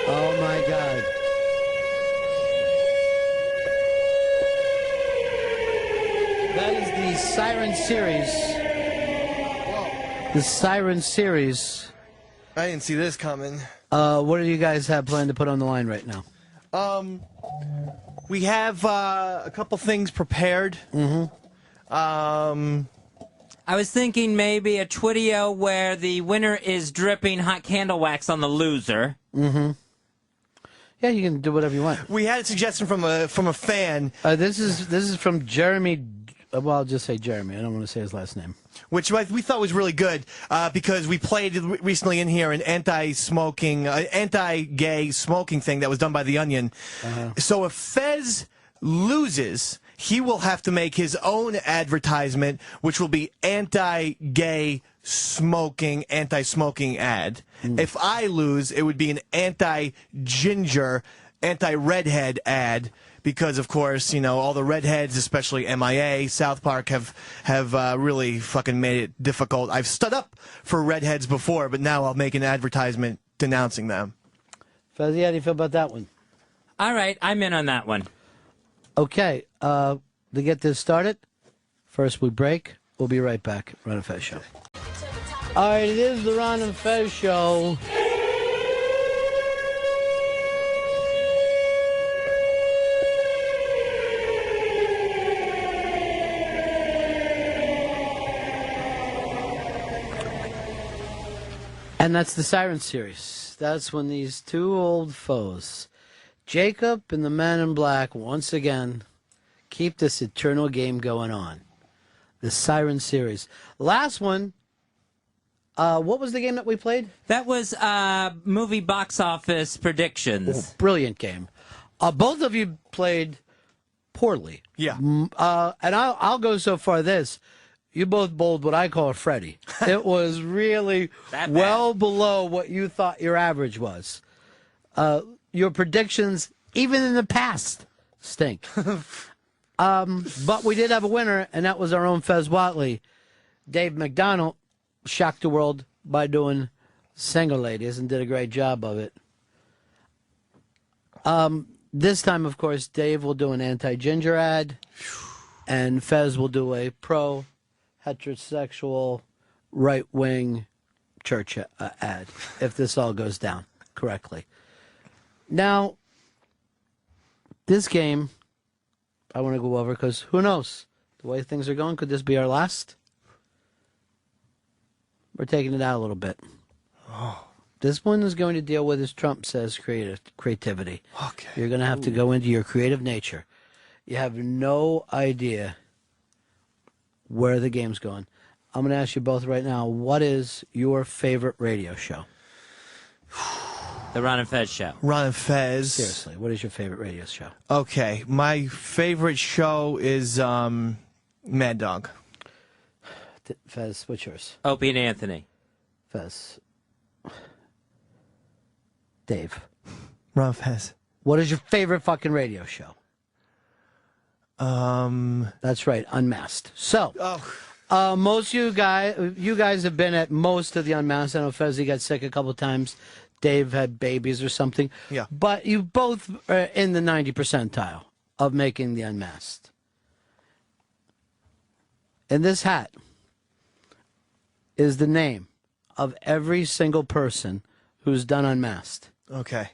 Oh, my God. That is the Siren series. Whoa. The Siren series. I didn't see this coming. What do you guys have planned to put on the line right now? We have a couple things prepared. I was thinking maybe a Twitio where the winner is dripping hot candle wax on the loser. Yeah, you can do whatever you want. We had a suggestion from a fan, This is from Jeremy. Well, I'll just say Jeremy. I don't want to say his last name. which we thought was really good because we played recently in here an anti-smoking, anti-gay smoking thing that was done by The Onion. So if Fez loses, he will have to make his own advertisement, which will be anti-gay smoking, anti-smoking ad. If I lose, it would be an anti-ginger, anti-redhead ad. Because, of course, you know, all the redheads, especially MIA, South Park, have really fucking made it difficult. I've stood up for redheads before, but now I'll make an advertisement denouncing them. Fezzy, how do you feel about that one? All right, I'm in on that one. Okay, to get this started, first we break. We'll be right back. Ron and Fez Show. All right, it is the Ron and Fez Show. And that's the Siren series. That's when these two old foes, Jacob and the Man in Black, once again keep this eternal game going on. The Siren series. Last one, what was the game that we played? That was movie box office predictions. Oh, brilliant game. Both of you played poorly. Yeah. And I'll go so far this. You both bowled what I call a Freddy. It was really well below what you thought your average was. Your predictions, even in the past, stink. But we did have a winner, and that was our own Fez Watley. Dave McDonald shocked the world by doing Single Ladies and did a great job of it. This time, of course, Dave will do an anti-ginger ad, and Fez will do a pro-heterosexual right-wing church ad, if this all goes down correctly. Now, this game, I want to go over because who knows? The way things are going, could this be our last? We're taking it out a little bit. Oh. This one is going to deal with, as Trump says, creativity. Okay. You're going to have to go into your creative nature. You have no idea where the game's going. I'm going to ask you both right now, what is your favorite radio show? The Ron and Fez Show. Ron and Fez. Seriously, what is your favorite radio show? Okay, my favorite show is Mad Dog. Fez, what's yours? Opie and Anthony. Fez. Dave. Ron and Fez. What is your favorite fucking radio show? That's right, Unmasked. So, most you guys have been at most of the Unmasked. I know Fezzy got sick a couple of times. Dave had babies or something. Yeah. But you both are in the 90 percentile of making the Unmasked. And this hat is the name of every single person who's done Unmasked. Okay.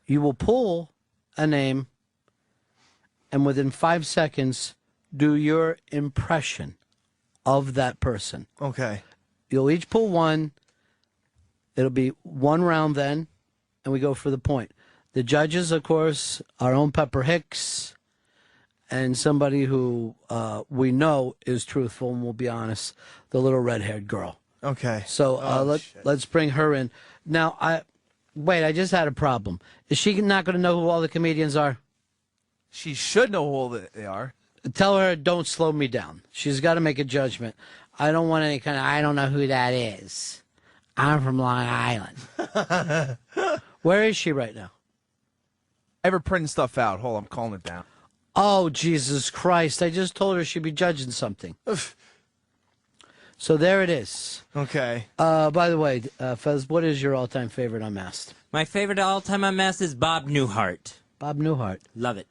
You will pull a name, and within 5 seconds, do your impression of that person. Okay. You'll each pull one. It'll be one round then, and we go for the point. The judges, of course, our own Pepper Hicks, and somebody who we know is truthful and will be honest, the little red-haired girl. Okay. So let's bring her in. Now, I just had a problem. Is she not going to know who all the comedians are? She should know who all they are. Tell her, don't slow me down. She's got to make a judgment. I don't want any kind of, I don't know who that is. I'm from Long Island. Where is she right now? Ever printing stuff out. Hold on, I'm calling it down. Oh, Jesus Christ. I just told her she'd be judging something. So there it is. Okay. By the way, Fez, what is your all-time favorite Unmasked? My favorite all-time Unmasked is Bob Newhart. Bob Newhart. Love it.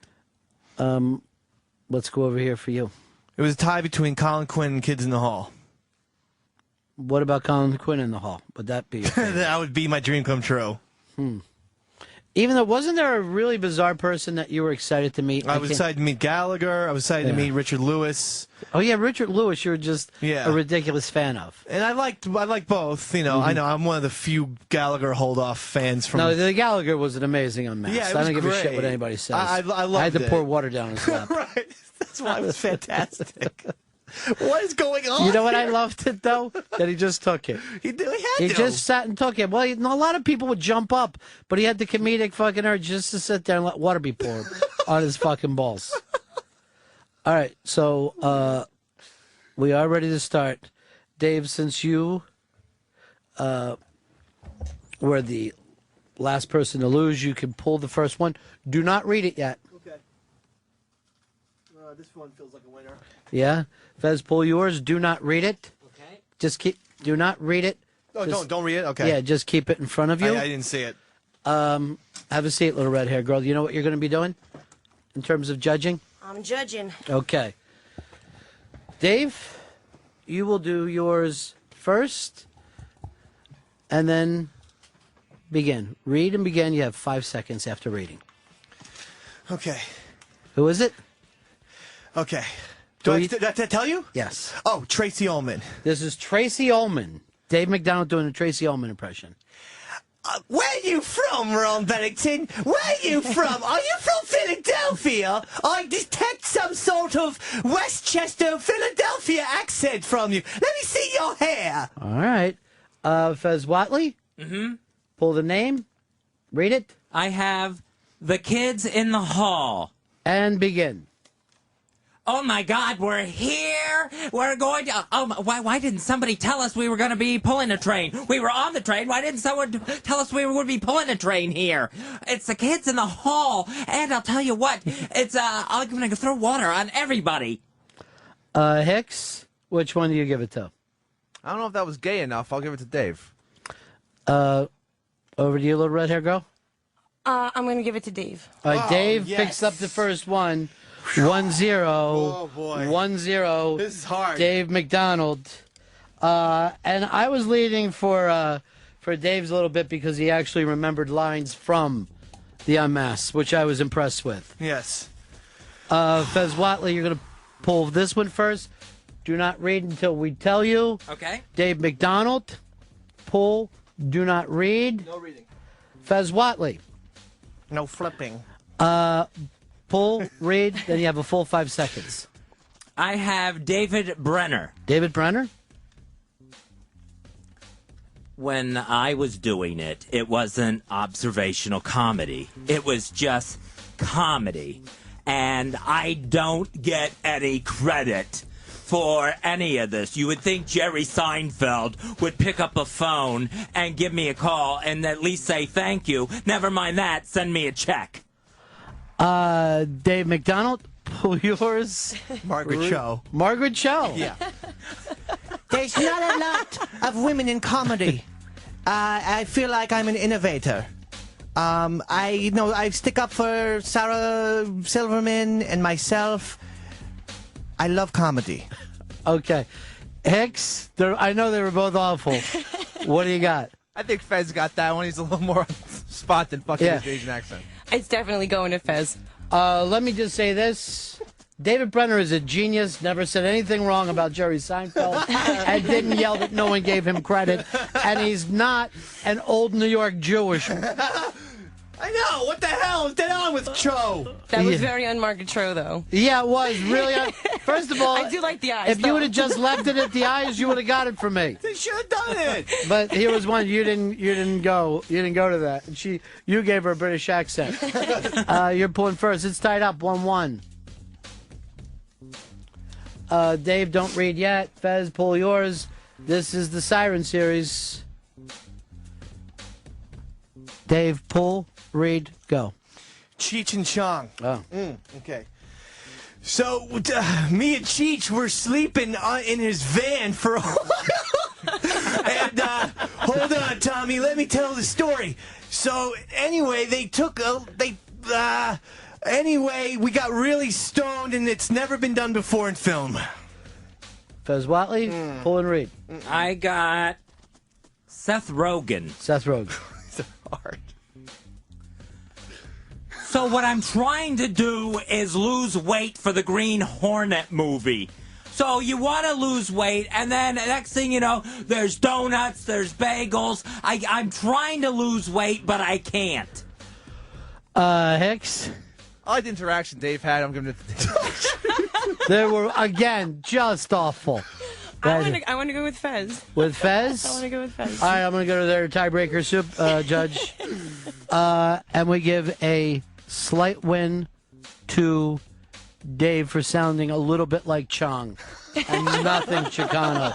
Let's go over here for you. It was a tie between Colin Quinn and Kids in the Hall. What about Colin Quinn in the Hall? Would that be your favorite? That would be my dream come true. Even though, wasn't there a really bizarre person that you were excited to meet? I was excited to meet Gallagher. I was excited to meet Richard Lewis. Oh yeah, Richard Lewis. You were just a ridiculous fan of. And I like both. You know, I know I'm one of the few Gallagher hold-off fans from. No, the Gallagher was an amazing Unmasked. Yeah, it I was don't give a shit great. what anybody says. I loved I had to it. pour water down his lap. Right. That's why it was fantastic. What is going on? You know what? here? I loved it though that he just took it. He had He to. just sat and took it. Well, a lot of people would jump up, but he had the comedic fucking urge just to sit there and let water be poured on his fucking balls. All right, so we are ready to start. Dave, since you were the last person to lose, you can pull the first one. Do not read it yet. Okay. This one feels like a winner. Yeah? Fez, pull yours. Do not read it. Okay. Just do not read it. Oh, don't read it? Okay. Yeah, just keep it in front of you. I didn't see it. Have a seat, little red hair girl. You know what you're going to be doing in terms of judging? I'm judging. Okay. Dave, you will do yours first, and then begin. Read and begin. You have 5 seconds after reading. Okay. Who is it? Okay. Do I have to tell you? Yes. Oh, Tracy Ullman. This is Tracy Ullman. Dave McDonald doing a Tracy Ullman impression. Where you from, Ron Bennington? Where you from? Are you from Philadelphia? I detect some sort of Westchester, Philadelphia accent from you. Let me see your hair. All right. Fez Watley? Mm-hmm. Pull the name. Read it. I have The Kids in the Hall. And begin. Oh my God, we're here! We're going to. Why didn't somebody tell us we were going to be pulling a train? We were on the train. Why didn't someone tell us we were going to be pulling a train here? It's the kids in the hall, and I'll tell you what. I'm going to throw water on everybody. Hicks, which one do you give it to? I don't know if that was gay enough. I'll give it to Dave. Over to you, little red hair girl. I'm going to give it to Dave. All right, Dave yes. picks up the first one. 1-0. Oh, boy. 1-0. This is hard. Dave McDonald. And I was leading for Dave's a little bit because he actually remembered lines from the Unmasked, which I was impressed with. Yes. Fez Watley, you're going to pull this one first. Do not read until we tell you. Okay. Dave McDonald, pull. Do not read. No reading. Fez Watley, No flipping. pull, read, then you have a full 5 seconds. I have David Brenner. David Brenner? When I was doing it, it wasn't observational comedy. It was just comedy. And I don't get any credit for any of this. You would think Jerry Seinfeld would pick up a phone and give me a call and at least say thank you. Never mind that, send me a check. Dave McDonald, pull yours. Margaret Cho. Margaret Cho. Yeah. There's not a lot of women in comedy. I feel like I'm an innovator. I stick up for Sarah Silverman and myself. I love comedy. Okay. Hicks, I know they were both awful. What do you got? I think Fez got that one. He's a little more on spot than fucking Yeah. his Asian accent. It's definitely going to Fez. Let me just say this. David Brenner is a genius, never said anything wrong about Jerry Seinfeld, and didn't yell that no one gave him credit. And he's not an old New York Jewish. I know. What the hell is that on with Cho? That was Yeah. very un-Margaret Cho, though. Yeah, it was really. First of all, I do like the eyes, If you though. would have just left it at the eyes, you would have got it from me. They should have done it. But here was one you didn't go to that. And you gave her a British accent. You're pulling first. It's tied up 1-1. Dave, don't read yet. Fez, pull yours. This is the Siren series. Dave, pull, read, go. Cheech and Chong. Oh. Okay. So, me and Cheech were sleeping in his van for a while. And Hold on, Tommy. Let me tell the story. So anyway, anyway, we got really stoned, and it's never been done before in film. Fez Watley, pull and read. I got Seth Rogen. Seth Rogen. Hard. So what I'm trying to do is lose weight for the Green Hornet movie. So you want to lose weight, and then next thing you know, there's donuts, there's bagels. I'm trying to lose weight, but I can't. Hicks? I like the interaction Dave had. I'm giving it to Dave. They were, again, just awful. I want to go with Fez. With Fez? I want to go with Fez. All right, I'm going to go to their tiebreaker, Judge. And we give a slight win to Dave for sounding a little bit like Chong and nothing Chicano.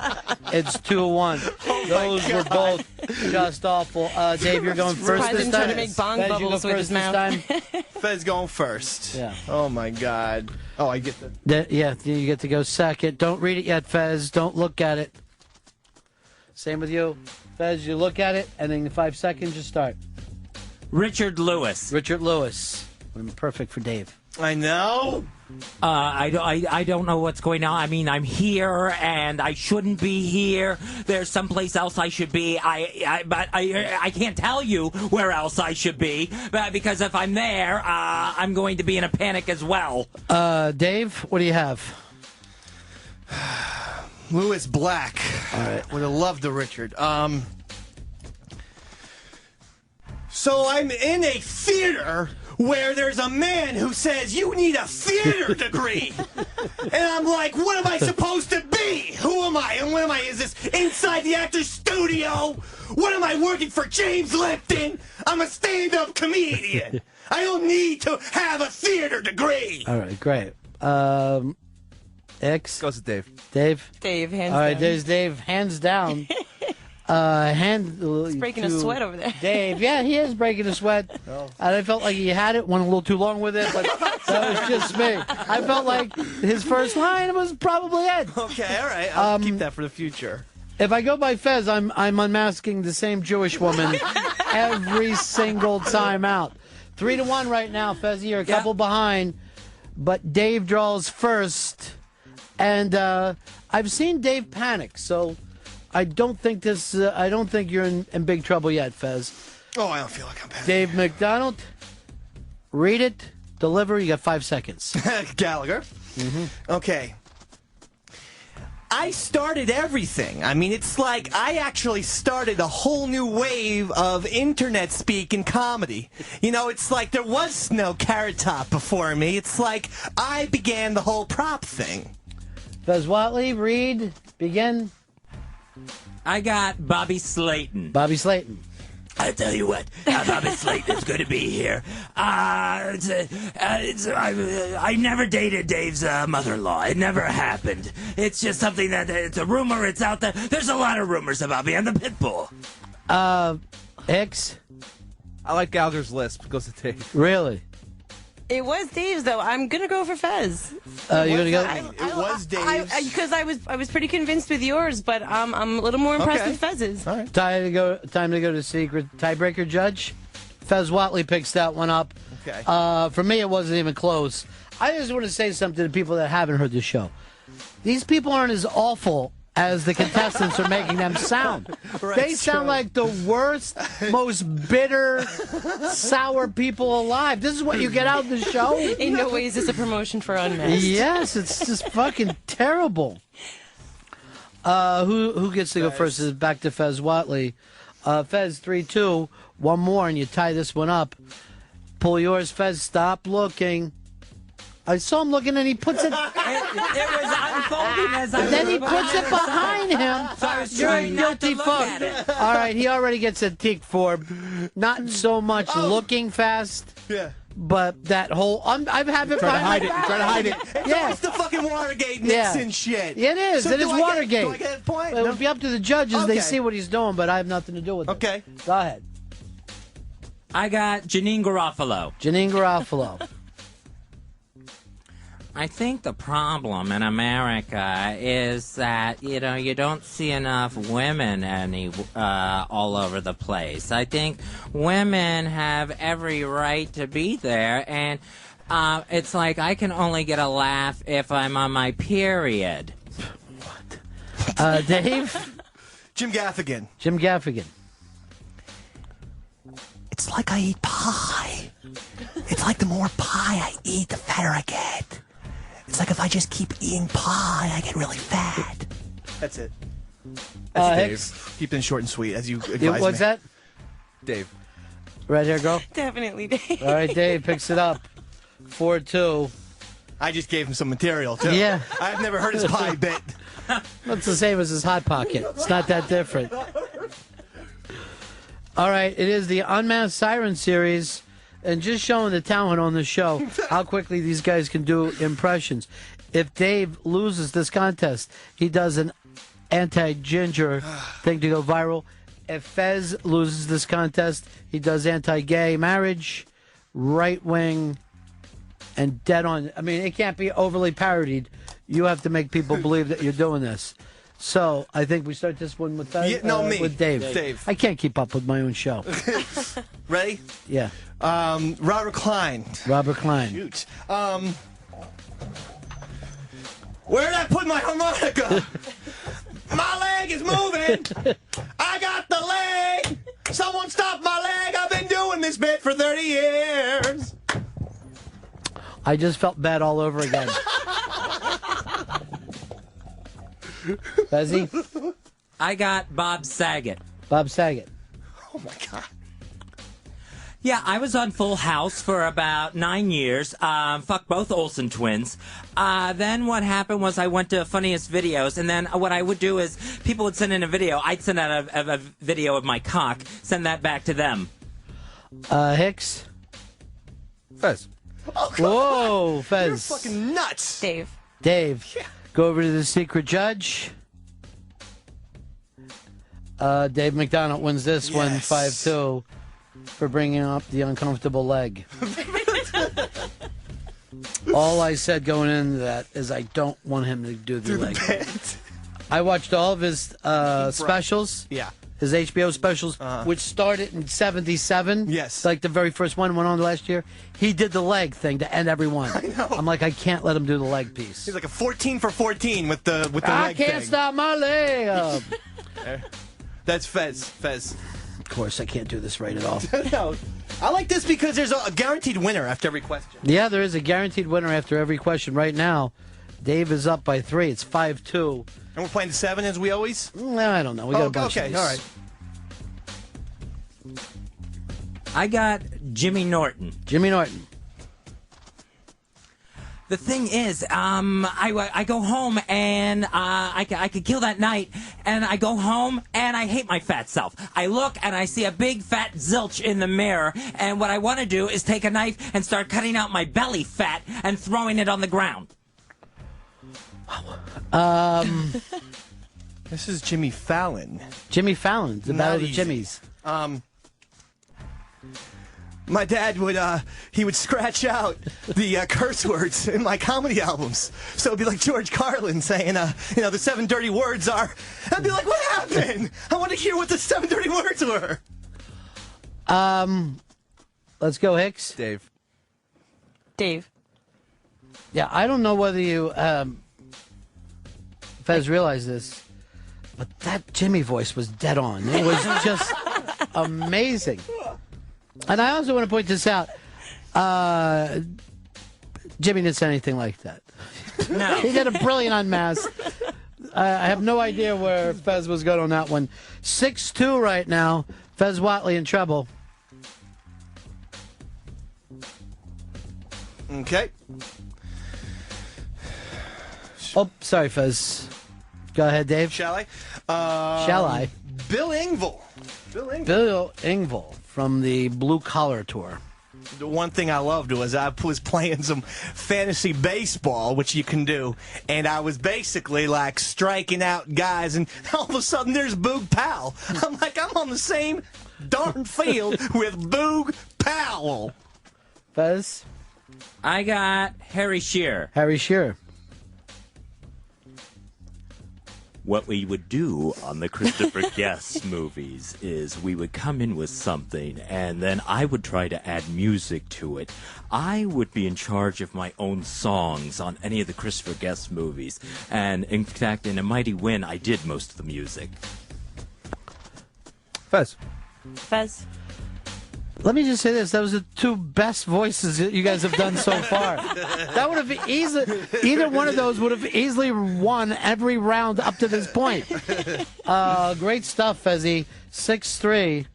It's 2-1. Those were both just awful. Dave, you're going first this time. Trying to make bong Fez, you go bubbles with first his this mouth. time. Fez going first. Yeah. Oh, my God. Oh, I get that. Yeah, you get to go second. Don't read it yet, Fez. Don't look at it. Same with you. Fez, you look at it, and in 5 seconds, you start. Richard Lewis. Richard Lewis. Perfect for Dave. I know. I don't know what's going on. I mean, I'm here and I shouldn't be here. There's someplace else I should be. But I can't tell you where else I should be, because if I'm there, I'm going to be in a panic as well. Dave, what do you have? Lewis Black. All right. Would have loved the Richard. So I'm in a theater where there's a man who says, you need a theater degree. And I'm like, what am I supposed to be? Who am I? And what am I? Is this inside the actor's studio? What am I working for, James Lipton? I'm a stand-up comedian. I don't need to have a theater degree. All right, great. X? Goes to Dave. Dave? Dave, hands down. All right, there's Dave, hands down. He's breaking a sweat over there. Dave, yeah, he is breaking a sweat. And I felt like he had it, went a little too long with it, but that was just me. I felt like his first line was probably it. Okay, all right. I'll keep that for the future. If I go by Fez, I'm unmasking the same Jewish woman every single time out. 3-1 right now, Fez. You're a couple behind, but Dave draws first. And I've seen Dave panic, so I don't think I don't think you're in big trouble yet, Fez. Oh, I don't feel like I'm panicking. Dave McDonald, read it, deliver. You got 5 seconds. Gallagher. Mm-hmm. Okay. I started everything. I mean, it's like I actually started a whole new wave of internet speak in comedy. You know, it's like there was no Carrot Top before me. It's like I began the whole prop thing. Fez Watley, read, begin. I got Bobby Slayton. Bobby Slayton. I tell you what, Bobby Slayton is going to be here. I never dated Dave's mother-in-law. It never happened. It's just something that it's a rumor. It's out there. There's a lot of rumors about me. I'm the pit bull. X. I like Gallagher's lisp. Goes to Dave. Really? It was Dave's, though. I'm going to go for Fez. You're going to go? It was Dave's. Because I was pretty convinced with yours, but I'm a little more impressed with Fez's. All right. Time to go to secret tiebreaker judge. Fez Watley picks that one up. Okay. For me, it wasn't even close. I just want to say something to people that haven't heard the show. These people aren't as awful as the contestants are making them sound. Right, They sound like the worst, most bitter, sour people alive. This is what you get out of the show? In no way is this a promotion for Unmasked. Yes, it's just fucking terrible. Who gets to go first? Is back to Fez Watley. Fez 3-2. One more, and you tie this one up. Pull yours, Fez. Stop looking. I saw him looking, and he puts it. It was unfolding as I And then he puts it behind him. So I was You're a trying not to guilty look fuck. at it. All right, he already gets a tick for not so much looking fast, Yeah. but that whole. I've had it Trying to hide behind it. my back. Trying to hide it. It's Yeah. always the fucking Watergate Yeah. Nixon shit. It is. So It is do I get- Watergate. do I get a point? It No? would be up to the judges. They Okay. see what he's doing, but I have nothing to do with it. Okay. Go ahead. I got Janine Garofalo. Janine Garofalo. I think the problem in America is that, you don't see enough women all over the place. I think women have every right to be there, and it's like I can only get a laugh if I'm on my period. What? Dave? Jim Gaffigan. Jim Gaffigan. It's like I eat pie. It's like the more pie I eat, the fatter I get. It's like if I just keep eating pie, I get really fat. That's it. That's Dave. Keep it short and sweet, as you advised What's that? Dave. Red hair girl? Definitely Dave. All right, Dave picks it up. 4-2. I just gave him some material, too. Yeah. I've never heard his pie bit. That's the same as his Hot Pocket. It's not that different. All right, it is the Unmasked Siren series, and just showing the talent on the show, how quickly these guys can do impressions. If Dave loses this contest, he does an anti-ginger thing to go viral. If Fez loses this contest, he does anti-gay marriage, right-wing, and dead on. I mean, it can't be overly parodied. You have to make people believe that you're doing this. So I think we start this one with Fez, me. with Dave. Dave. I can't keep up with my own show. Ready? Yeah. Robert Klein. Robert Klein. Shoot. Where did I put my harmonica? My leg is moving. I got the leg. Someone stop my leg. I've been doing this bit for 30 years. I just felt bad all over again. Fezzy? I got Bob Saget. Bob Saget. Oh, my God. Yeah, I was on Full House for about 9 years. Fuck both Olsen twins. Then what happened was I went to Funniest Videos, and then what I would do is people would send in a video. I'd send out a video of my cock, send that back to them. Hicks? Fez. Oh, Whoa, Fez. You're fucking nuts. Dave. Dave. Yeah. Go over to the secret judge. Dave McDonald wins this one 5-2 for bringing up the uncomfortable leg. All I said going into that is I don't want him to do the leg. I watched all of his specials. Yeah. His HBO specials, which started in '77. Yes. Like the very first one went on last year. He did the leg thing to end every one. I know. I'm like, I can't let him do the leg piece. He's like a 14 for 14 with the leg I thing. can't stop my leg. That's Fez. Fez. Of course, I can't do this right at all. No. I like this because there's a guaranteed winner after every question. Yeah, there is a guaranteed winner after every question. Right now, Dave is up by 3. It's 5-2. And we're playing to 7 as we always? I don't know. We got a bunch of okay, these. all right. I got Jimmy Norton. Jimmy Norton. The thing is, I go home and I could kill that night, and I go home and I hate my fat self. I look and I see a big fat zilch in the mirror, and what I want to do is take a knife and start cutting out my belly fat and throwing it on the ground. This is Jimmy Fallon. Jimmy Fallon. The Battle of the easy. Jimmys. My dad would, he would scratch out the curse words in my comedy albums. So it'd be like George Carlin saying, the 7 dirty words are. I'd be like, what happened? I want to hear what the 7 dirty words were. Let's go, Hicks. Dave. Dave. Yeah, I don't know whether you, Fez, realize this, but that Jimmy voice was dead on. It was just amazing. And I also want to point this out. Jimmy didn't say anything like that. No. He did a brilliant Unmasked. I have no idea where Fez was going on that one. 6-2 right now. Fez Whatley in trouble. Okay. Oh, sorry, Fez. Go ahead, Dave. Shall I? Shall I? Bill Engvall. Bill Engvall from the Blue Collar Tour. The one thing I loved was I was playing some fantasy baseball, which you can do, and I was basically like striking out guys, and all of a sudden there's Boog Powell. I'm like, I'm on the same darn field with Boog Powell. Fez? I got Harry Shearer. Harry Shearer. What we would do on the Christopher Guest movies is we would come in with something, and then I would try to add music to it. I would be in charge of my own songs on any of the Christopher Guest movies. And, in fact, in A Mighty Wind, I did most of the music. Fez. Fez. Let me just say this. That was the two best voices that you guys have done so far. That would have easily, either one of those would have easily won every round up to this point. Great stuff, Fezzy. 6'3".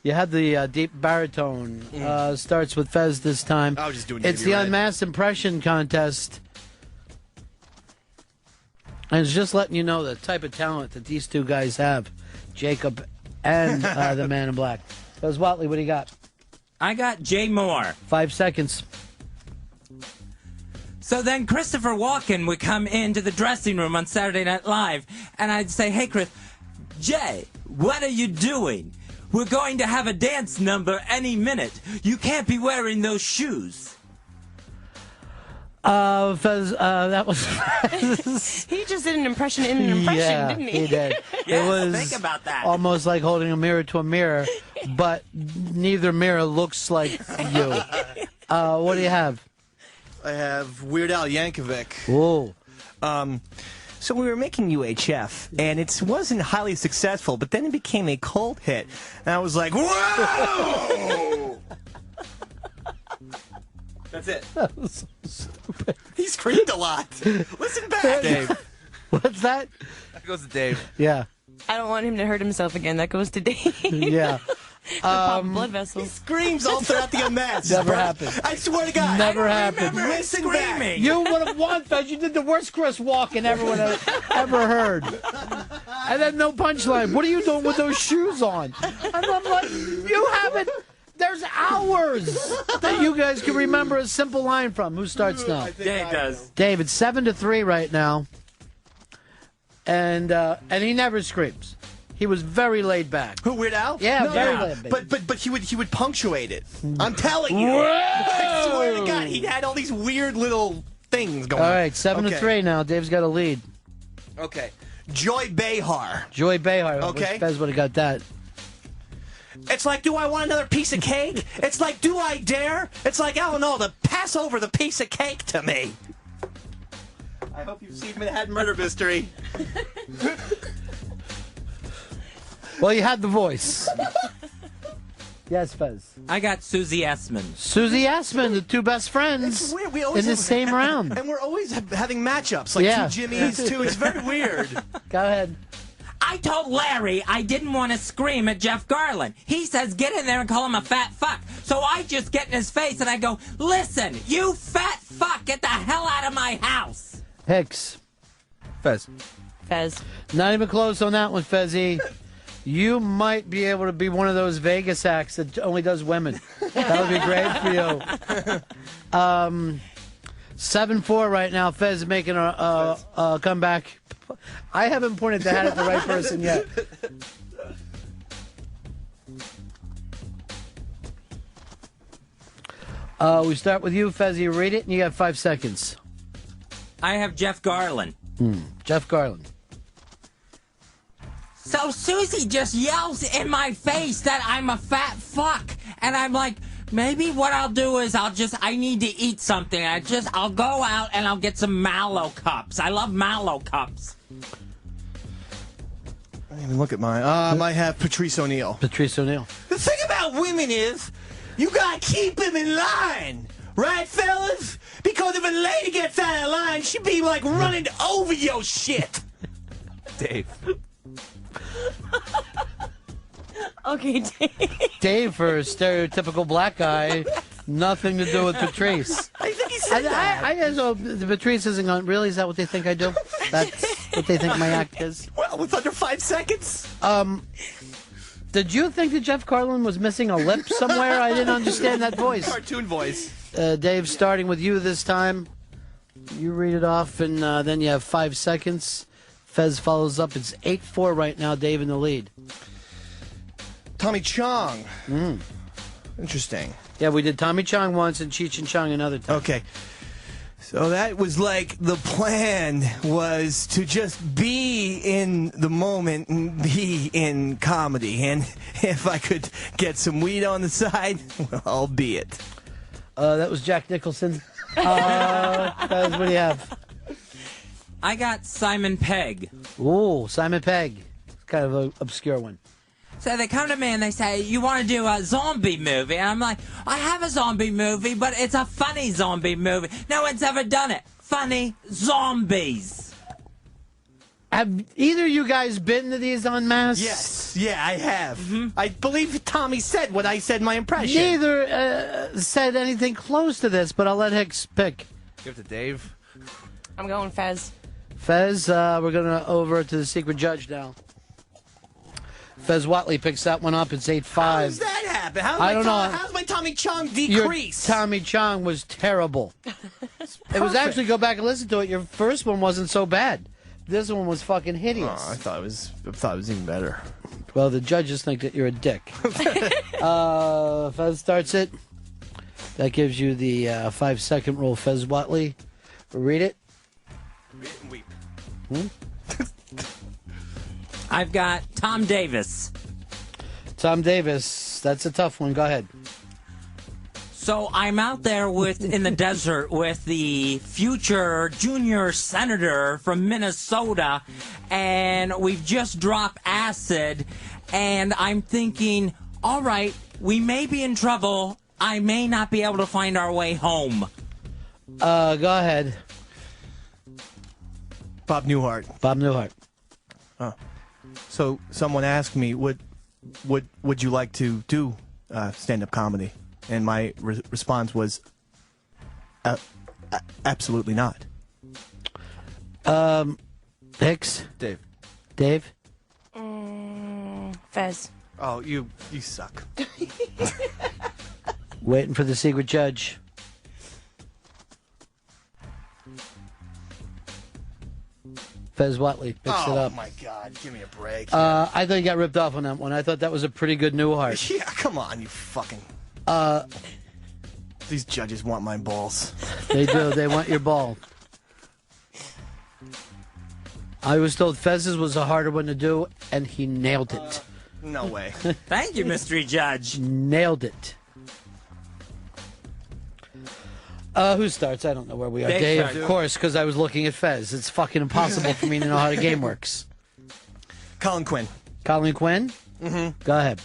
You had the deep baritone. Starts with Fez this time. I was just doing It's the Unmasked Impression Contest. And it's just letting you know the type of talent that these two guys have, Jacob and the Man in Black. Fez Watley, what do you got? I got Jay Moore. 5 seconds. So then Christopher Walken would come into the dressing room on Saturday Night Live, and I'd say, hey, Chris, Jay, what are you doing? We're going to have a dance number any minute. You can't be wearing those shoes. Fez, that was... He just did an impression in an impression, didn't he? He did. Yes, It was think about that. almost like holding a mirror to a mirror, but neither mirror looks like you. What do you have? I have Weird Al Yankovic. Whoa. So we were making UHF, and it wasn't highly successful, but then it became a cult hit. And I was like, whoa! That's it. That was so stupid. He screamed a lot. Listen back. Dave. What's that? That goes to Dave. Yeah. I don't want him to hurt himself again. That goes to Dave. Yeah. Pop blood He vessels. screams all throughout the Unmasked. Never happened. I swear to God. Never I happened. remember Listen back. Screaming. You would have won, Fez. You did the worst Chris Walken everyone has ever heard. And then no punchline. What are you doing with those shoes on? And I'm like, you haven't. There's hours that you guys can remember a simple line from. Who starts now? Dave does. Dave, it's 7-3 right now. And he never screams. He was very laid back. Who, Weird Al? Yeah, very laid back. But he would punctuate it. I'm telling you. I swear to God, he had all these weird little things going All on. right, 7-3 now. Dave's got a lead. Okay. Joy Behar. Joy Behar. Okay. Fez would have got that. It's like, do I want another piece of cake? It's like, do I dare? It's like, I don't know, to pass over the piece of cake to me. I hope you've seen Manhattan Murder Mystery. Well, you had the voice. Yes, Fez. I got Susie Essman. Susie Essman, the two best friends It's weird. We in always the same round. And we're always having matchups, like Yeah. two Jimmys, too. It's very weird. Go ahead. I told Larry I didn't want to scream at Jeff Garland. He says get in there and call him a fat fuck. So I just get in his face and I go, listen, you fat fuck, get the hell out of my house. Hicks. Fez. Fez. Not even close on that one, Fezzy. You might be able to be one of those Vegas acts that only does women. That would be great for you. 7-4 right now. Fez is making a comeback. I haven't pointed the hat at the right person yet. We start with you, Fezzy. Read it, and you got 5 seconds. I have Jeff Garland. Jeff Garland. So Susie just yells in my face that I'm a fat fuck. And I'm like, maybe what I'll do is I need to eat something. I'll go out and I'll get some Mallow cups. I love Mallow cups. I didn't even look at mine. I have Patrice O'Neill. Patrice O'Neill. The thing about women is, you gotta keep them in line. Right, fellas? Because if a lady gets out of line, she be like running over your shit. Dave. Okay, Dave. Dave, for a stereotypical black guy, nothing to do with Patrice. I think he said that. I guess the Patrice isn't going, really? Is that what they think I do? That's what they think my act is? Well, with under 5 seconds. Did you think that Jeff Garland was missing a lip somewhere? I didn't understand that voice. Cartoon voice. Dave, starting with you this time. You read it off, and then you have 5 seconds. Fez follows up. It's 8-4 right now. Dave in the lead. Tommy Chong. Interesting. Yeah, we did Tommy Chong once and Cheech and Chong another time. Okay. So that was like the plan was to just be in the moment and be in comedy. And if I could get some weed on the side, well, albeit. That was Jack Nicholson. What do you have? I got Simon Pegg. Ooh, Simon Pegg. It's kind of an obscure one. So they come to me and they say, you want to do a zombie movie? And I'm like, I have a zombie movie, but it's a funny zombie movie. No one's ever done it. Funny zombies. Have either of you guys been to these Unmasked? Yes. Yeah, I have. I believe Tommy said what I said my impression. Neither said anything close to this, but I'll let Hicks pick. Give it to Dave. I'm going Fez. Fez, we're going to over to the secret judge now. Fez Watley picks that one up. It's 8-5. How does that happen? I don't know. How's my Tommy Chong Your decrease? Tommy Chong was terrible. It was actually, go back and listen to it, your first one wasn't so bad. This one was fucking hideous. Oh, I thought it was even better. Well, the judges think that you're a dick. Fez starts it. That gives you the 5-second rule. Fez Watley. Read it. Read it and weep. I've got Tom Davis. Tom Davis. That's a tough one. Go ahead. So I'm out there in the desert with the future junior senator from Minnesota, and we've just dropped acid, and I'm thinking, all right, we may be in trouble. I may not be able to find our way home. Go ahead. Bob Newhart. Bob Newhart. So someone asked me, would you like to do stand-up comedy? And my response was, absolutely not. Hicks. Dave. Dave. Fez. Oh, you suck. Waiting for the secret judge. Fez Watley picks it up. Oh, my God. Give me a break. I thought you got ripped off on that one. I thought that was a pretty good Newhart. Yeah, come on, you fucking... These judges want my balls. They do. They want your ball. I was told Fez's was a harder one to do, and he nailed it. No way. Thank you, mystery judge. Nailed it. Who starts? I don't know where we are. Dave, Dave, of course, because I was looking at Fez. It's fucking impossible for me to know how the game works. Colin Quinn. Colin Quinn? Mm-hmm. Go ahead.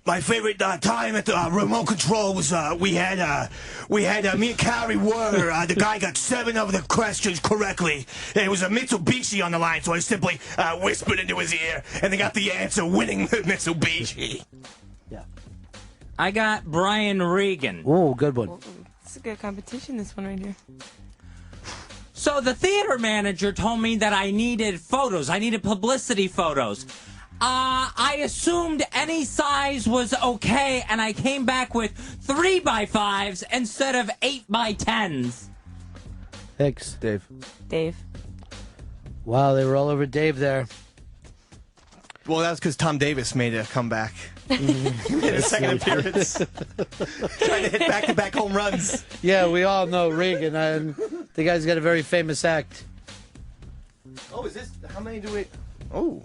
My favorite time at the remote control was we had me and Carrie were the guy got 7 of the questions correctly. And it was a Mitsubishi on the line, so I simply whispered into his ear, and they got the answer, winning the Mitsubishi. Yeah. I got Brian Regan. Oh, good one. It's a good competition, this one right here. So the theater manager told me that I needed photos. I needed publicity photos. I assumed any size was okay, and I came back with 3x5s instead of 8x10s. Hicks. Dave. Dave. Wow, they were all over Dave there. Well, that's because Tom Davis made a comeback. He made a second appearance. Trying to hit back-to-back home runs. Yeah, we all know Regan, and the guy's got a very famous act. Oh, is this... How many do we... Oh...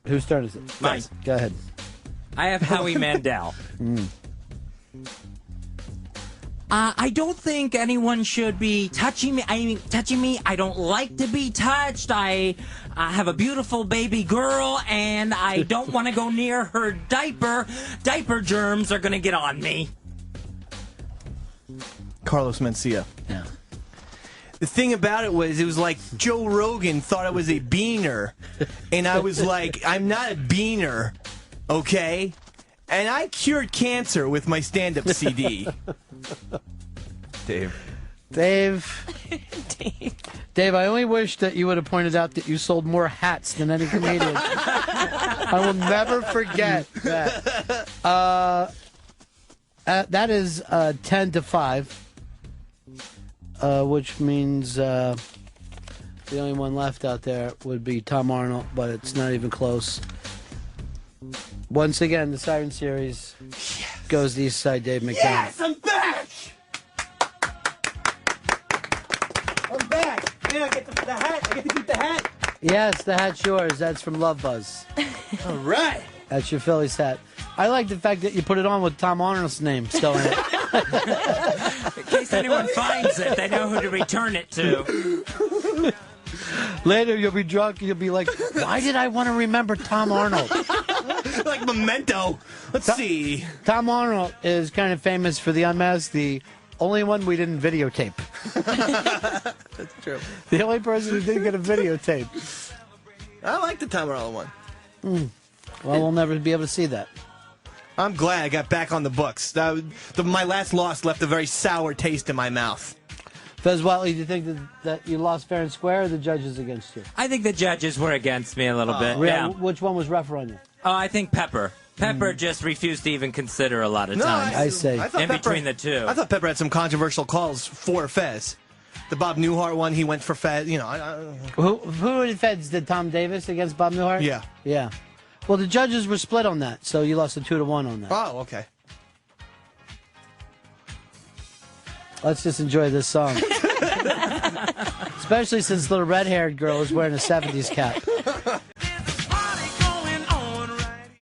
Whose turn is it? Mine. Go ahead. I have Howie Mandel. I don't think anyone should be touching me. I don't like to be touched. I have a beautiful baby girl, and I don't want to go near her diaper. Diaper germs are going to get on me. Carlos Mencia. Yeah. The thing about it was like Joe Rogan thought I was a beaner, and I was like, I'm not a beaner, okay? And I cured cancer with my stand-up CD. Dave. Dave, I only wish that you would have pointed out that you sold more hats than any comedian. I will never forget that. That is 10-5. Which means the only one left out there would be Tom Arnold, but it's not even close. Once again, the Siren series goes to East Side Dave McDonald. Yes, I'm back! I'm back! Yeah, I get the hat. I get to keep the hat. Yes, the hat's yours. That's from Love Buzz. All right. That's your Phillies hat. I like the fact that you put it on with Tom Arnold's name still in it. In case anyone finds it, they know who to return it to. Later, you'll be drunk and you'll be like, why did I want to remember Tom Arnold? Like Memento. Let's see. Tom Arnold is kind of famous for the Unmasked, the only one we didn't videotape. That's true. The only person who didn't get a videotape. I like the Tom Arnold one. Well, we'll never be able to see that. I'm glad I got back on the books. My last loss left a very sour taste in my mouth. Fez Watley, do you think that you lost fair and square, or the judges against you? I think the judges were against me a little bit. Yeah. Which one was rougher on you? Oh, I think Pepper. Pepper just refused to even consider a lot of times. I see. In between the two. I thought Pepper had some controversial calls for Fez. The Bob Newhart one, he went for Fez. You know, Who did Feds? Did Tom Davis against Bob Newhart? Yeah. Yeah. Well, the judges were split on that, so you lost a 2-1 on that. Oh, okay. Let's just enjoy this song. Especially since the red-haired girl is wearing a 70s cap.